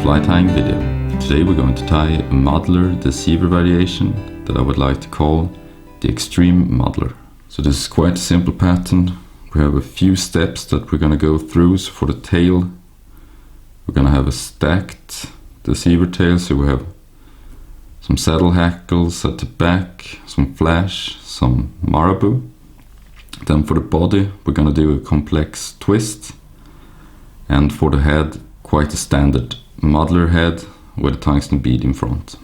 fly tying video. Today we're going to tie a muddler deceiver variation that I would like to call the Extreme Muddler. So this is quite a simple pattern. We have a few steps that we're going to go through. So for the tail, we're going to have a stacked deceiver tail. So we have some saddle hackles at the back, some flash, some marabou. Then for the body, we're going to do a complex twist. And for the head, quite a standard muddler head with a tungsten bead in front.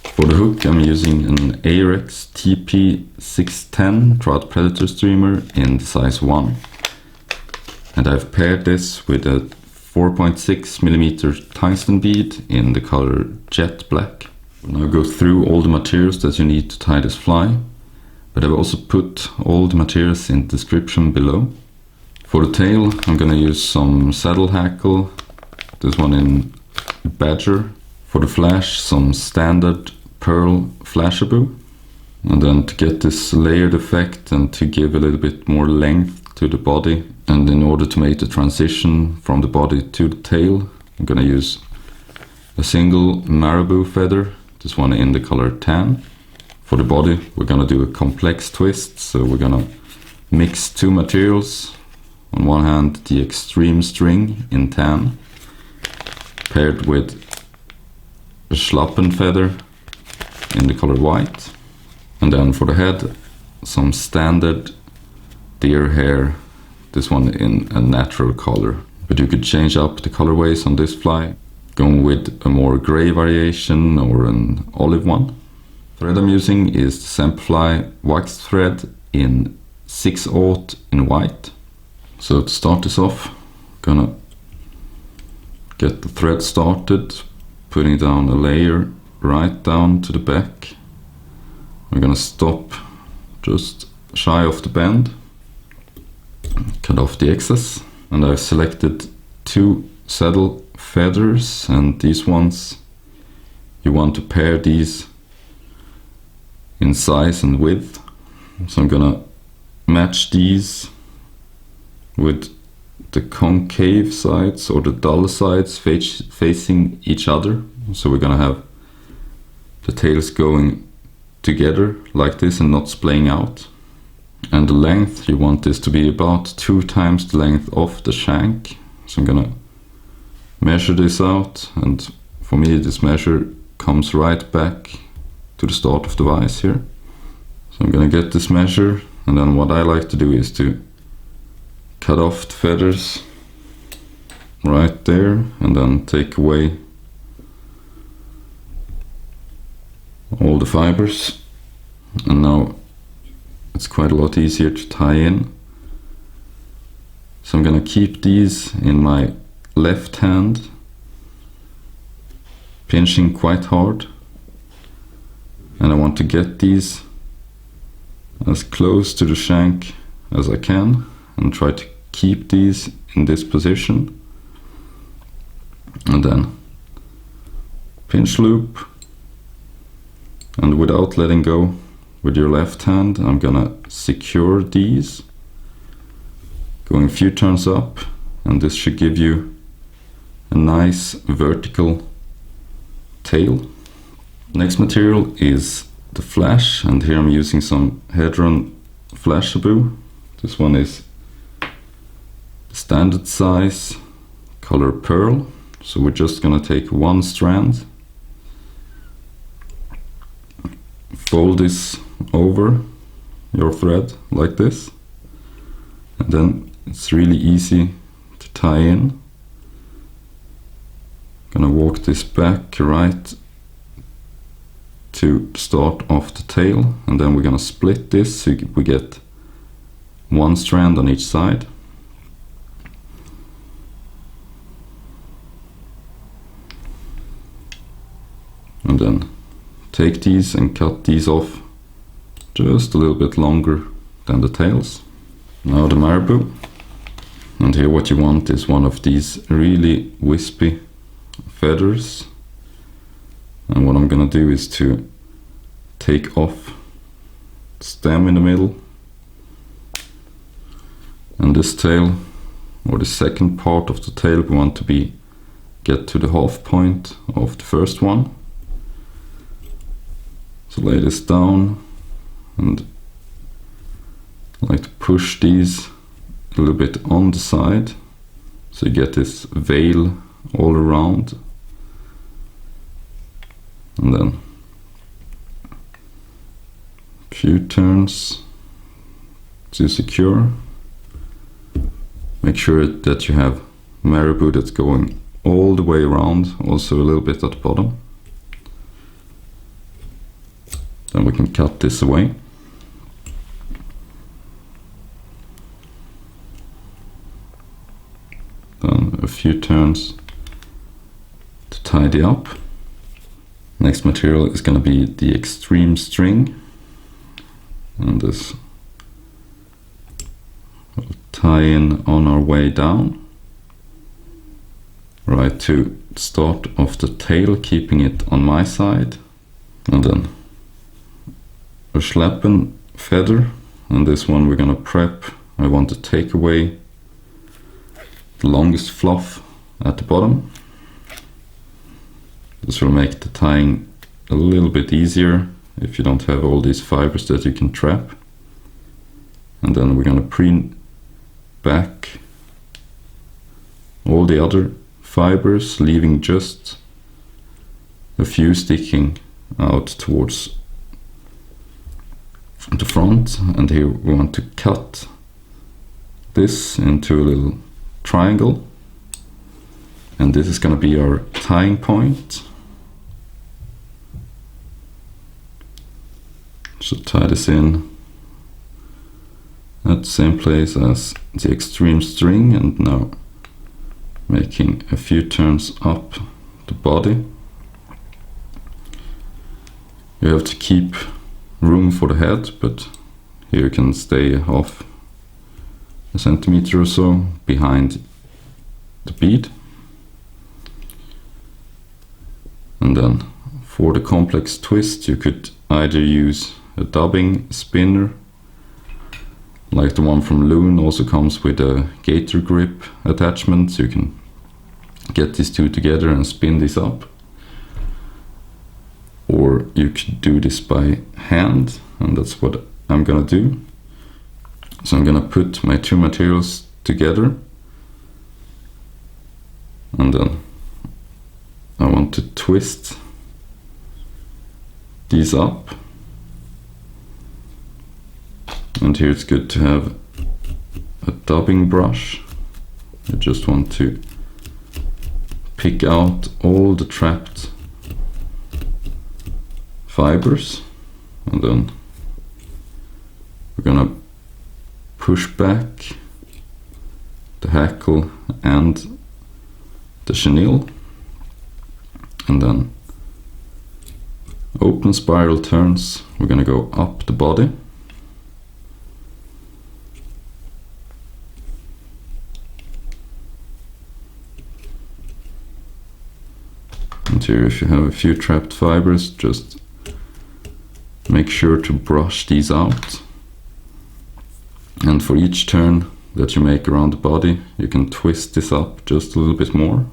For the hook, I'm using an Ahrex TP610 trout predator streamer in the size 1. And I've paired this with a 4.6mm tungsten bead in the color jet black. We'll now go through all the materials that you need to tie this fly, but I've also put all the materials in the description below. For the tail, I'm going to use some saddle hackle, this one in badger. For the flash, some standard pearl Flashabou. And then to get this layered effect and to give a little bit more length to the body, and in order to make the transition from the body to the tail, I'm going to use a single marabou feather, this one in the color tan. For the body, we're going to do a complex twist, so we're going to mix two materials. On one hand, the extreme string in tan, paired with a Schlappen feather in the color white. And then for the head, some standard deer hair, this one in a natural color. But you could change up the colorways on this fly, going with a more gray variation or an olive one. Thread I'm using is the Semperfli wax thread in 6/0 in white. So to start this off, gonna get the thread started, putting down a layer right down to the back. We're gonna stop just shy of the bend, cut off the excess, and I've selected two saddle feathers, and these ones, you want to pair these in size and width. So I'm gonna match these with the concave sides or the dull sides facing each other. So we're gonna have the tails going together like this and not splaying out. And the length, you want this to be about 2 times the length of the shank. So I'm gonna measure this out, and for me this measure comes right back to the start of the vise here. So I'm gonna get this measure, and then what I like to do is to cut off the feathers right there, and then take away all the fibers. And now it's quite a lot easier to tie in. So I'm gonna keep these in my left hand, pinching quite hard, and I want to get these as close to the shank as I can and try to keep these in this position. And then pinch loop, and without letting go with your left hand, I'm gonna secure these, going a few turns up, and this should give you a nice vertical tail. Next material is the flash, and here I'm using some Hedron Flashabou. This one is standard size, color pearl. So we're just gonna take one strand, fold this over your thread like this, and then it's really easy to tie in. Gonna walk this back right to start off the tail, and then we're gonna split this so we get one strand on each side. And then take these and cut these off just a little bit longer than the tails. Now the marabou, and here what you want is one of these really wispy feathers. And what I'm gonna do is to take off the stem in the middle, and this tail, or the second part of the tail, we want to be get to the half point of the first one. So lay this down, and I like to push these a little bit on the side, so you get this veil all around, and then a few turns to secure. Make sure that you have Marabou that's going all the way around, also a little bit at the bottom. Then we can cut this away. Then a few turns to tidy up. Next material is going to be the extreme string, and this will tie in on our way down, right to start of the tail, keeping it on my side, and then a Schlappen feather, and this one we're gonna prep. I want to take away the longest fluff at the bottom. This will make the tying a little bit easier if you don't have all these fibers that you can trap. And then we're gonna preen back all the other fibers, leaving just a few sticking out towards the front. And here we want to cut this into a little triangle, and this is going to be our tying point. So tie this in at the same place as the extreme string, and now making a few turns up the body. You have to keep room for the head, but here you can stay half a centimeter or so behind the bead. And then for the complex twist, you could either use a dubbing spinner, like the one from Loon, also comes with a gator grip attachment, so you can get these two together and spin this up. Or you could do this by hand, and that's what I'm gonna do. So I'm gonna put my two materials together, and then I want to twist these up. And here it's good to have a dubbing brush. I just want to pick out all the trapped fibers, and then we're gonna push back the hackle and the chenille, and then open spiral turns. We're gonna go up the body. And here, if you have a few trapped fibers, just make sure to brush these out. And for each turn that you make around the body, you can twist this up just a little bit more.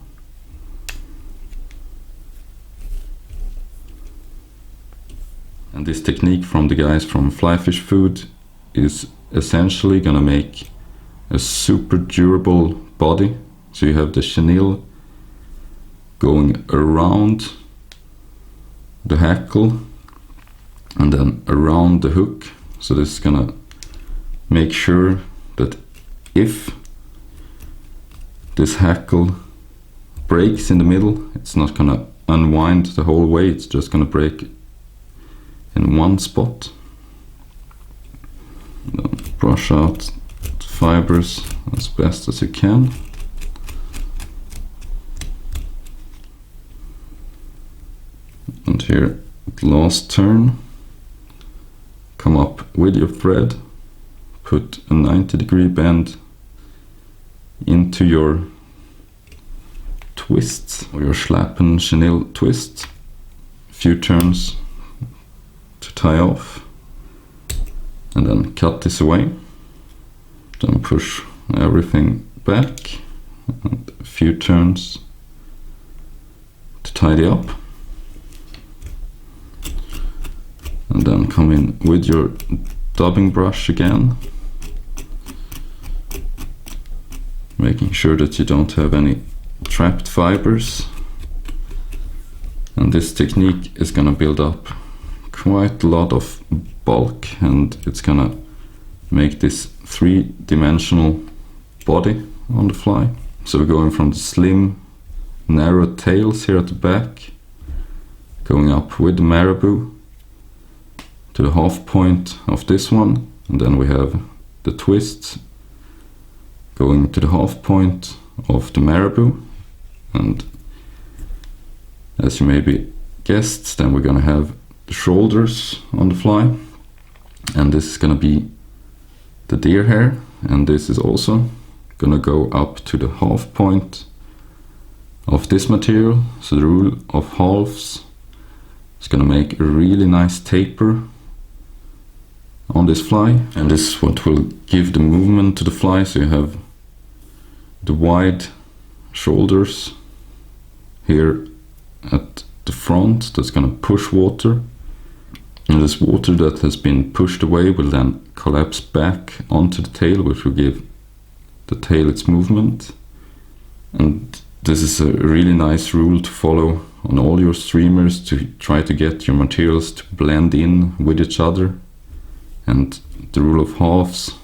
And this technique from the guys from Flyfish Food is essentially gonna make a super durable body. So you have the chenille going around the hackle and then around the hook. So this is gonna make sure that if this hackle breaks in the middle, it's not gonna unwind the whole way, it's just gonna break in one spot. Then brush out the fibers as best as you can. And here, at the last turn, come up with your thread, put a 90-degree bend into your twists, or your Schlappen chenille twist. A few turns to tie off, and then cut this away. Then push everything back, and a few turns tidy up. And then come in with your dubbing brush again, making sure that you don't have any trapped fibers. And this technique is gonna build up quite a lot of bulk, and it's gonna make this three-dimensional body on the fly. So we're going from the slim, narrow tails here at the back, going up with the Marabou to the half point of this one, and then we have the twists going to the half point of the Marabou. And as you maybe guessed, then we're gonna have the shoulders on the fly, and this is gonna be the deer hair, and this is also gonna go up to the half point of this material. So the rule of halves is gonna make a really nice taper on this fly, and this is what will give the movement to the fly. So you have the wide shoulders here at the front that's gonna push water, and this water that has been pushed away will then collapse back onto the tail, which will give the tail its movement. And this is a really nice rule to follow on all your streamers, to try to get your materials to blend in with each other. And the rule of halves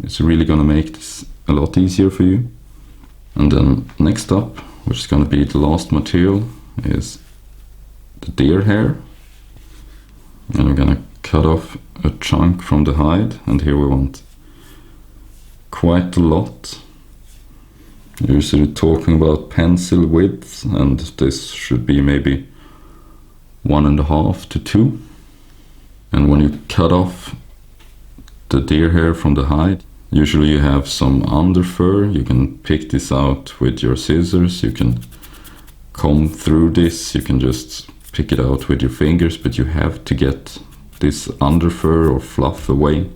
is really gonna make this a lot easier for you. And then next up, which is gonna be the last material, is the deer hair. And we're gonna cut off a chunk from the hide, and here we want quite a lot. Usually talking about pencil width, and this should be maybe 1.5 to 2. And when you cut off the deer hair from the hide, usually you have some under fur. You can pick this out with your scissors, you can comb through this, you can just pick it out with your fingers, but you have to get this under fur or fluff away,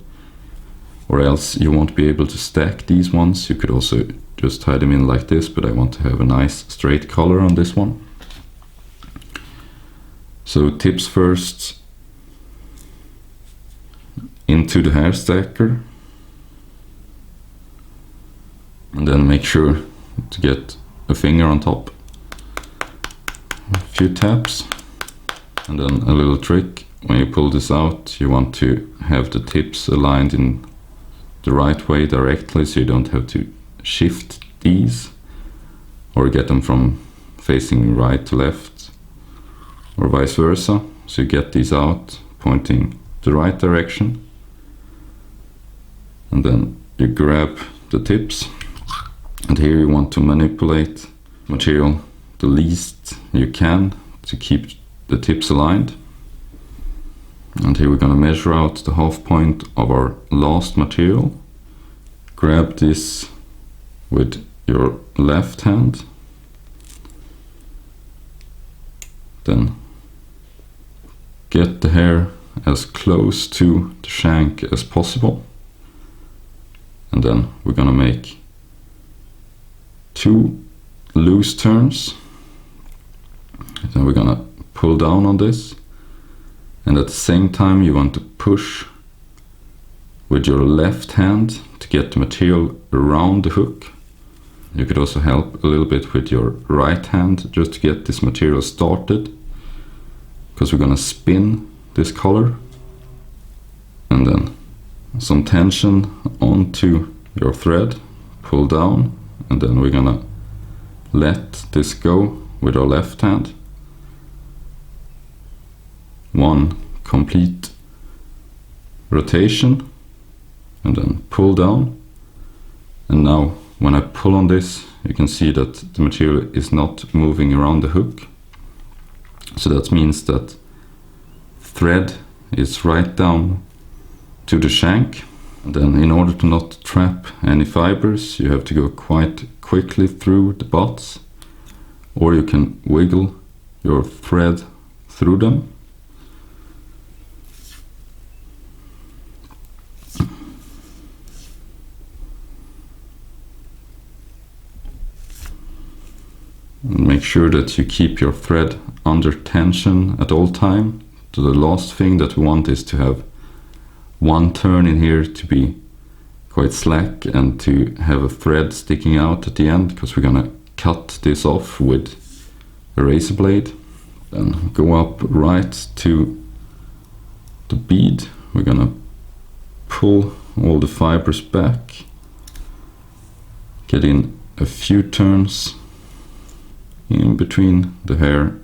or else you won't be able to stack these ones. You could also just tie them in like this, but I want to have a nice straight color on this one. So tips first, into the hair stacker, and then make sure to get a finger on top, a few taps, and then a little trick. When you pull this out, you want to have the tips aligned in the right way directly, so you don't have to shift these or get them from facing right to left or vice versa. So you get these out pointing the right direction, and then you grab the tips, and here you want to manipulate material the least you can to keep the tips aligned. And here we're going to measure out the half point of our last material. Grab this with your left hand, then get the hair as close to the shank as possible, and then we're going to make 2 loose turns. Then we're going to pull down on this, and at the same time you want to push with your left hand to get the material around the hook. You could also help a little bit with your right hand just to get this material started, because we're gonna spin this color, and then some tension onto your thread, pull down, and then we're gonna let this go with our left hand. 1 complete rotation, and then pull down. And now when I pull on this, you can see that the material is not moving around the hook. So that means that thread is right down to the shank. And then in order to not trap any fibers, you have to go quite quickly through the butts, or you can wiggle your thread through them. And make sure that you keep your thread under tension at all time. So the last thing that we want is to have one turn in here to be quite slack and to have a thread sticking out at the end, because we're gonna cut this off with a razor blade. Then go up right to the bead. We're gonna pull all the fibers back, get in a few turns in between the hair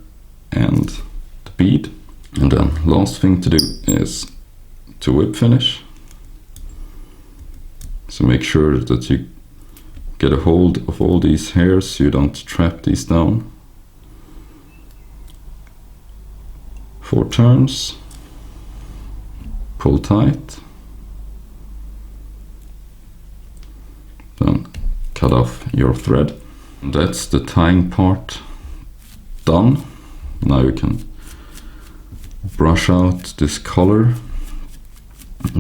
and the bead. And then last thing to do is to whip finish. So make sure that you get a hold of all these hairs so you don't trap these down. 4 turns, pull tight, then cut off your thread. And that's the tying part done. Now you can brush out this color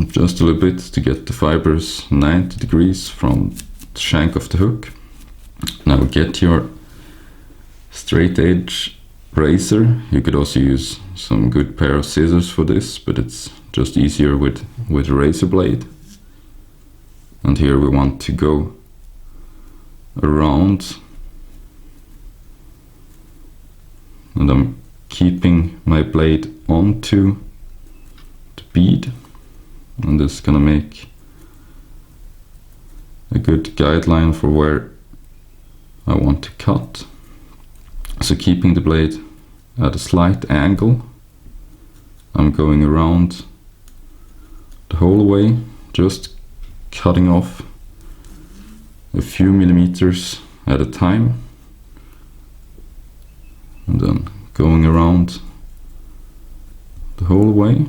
just a little bit to get the fibers 90 degrees from the shank of the hook. Now get your straight edge razor. You could also use some good pair of scissors for this, but it's just easier with a razor blade. And here we want to go around, and I'm keeping my blade onto the bead, and this is gonna make a good guideline for where I want to cut. So keeping the blade at a slight angle, I'm going around the whole way, just cutting off a few millimeters at a time, and then going around the whole way.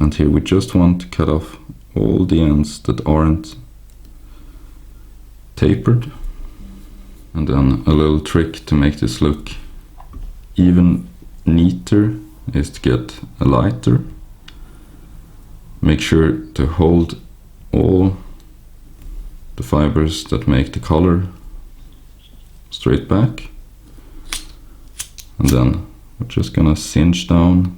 And here we just want to cut off all the ends that aren't tapered. And then a little trick to make this look even neater is to get a lighter. Make sure to hold all the fibers that make the collar straight back, and then we're just gonna cinch down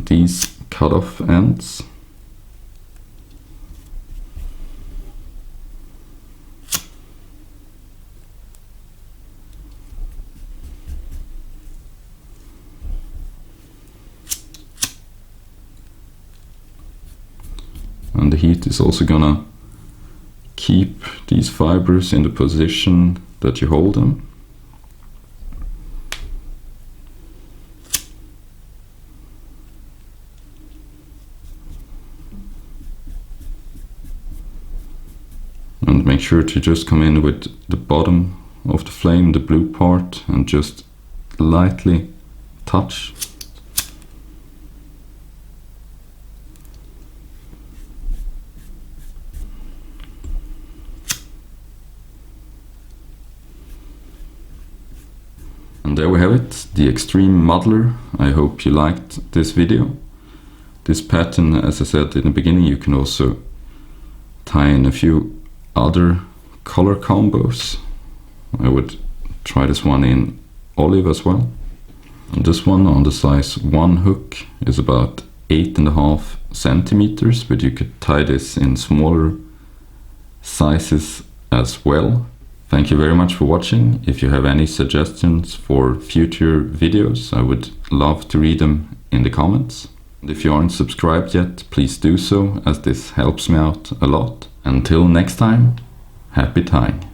these cut off ends. And the heat is also gonna keep these fibers in the position that you hold them. And make sure to just come in with the bottom of the flame, the blue part, and just lightly touch. And there we have it, the Extreme Muddler. I hope you liked this video. This pattern, as I said in the beginning, you can also tie in a few other color combos. I would try this one in olive as well. And this one on the size 1 hook is about 8.5 centimeters, but you could tie this in smaller sizes as well. Thank you very much for watching. If you have any suggestions for future videos, I would love to read them in the comments. And if you aren't subscribed yet, please do so, as this helps me out a lot. Until next time, happy tying.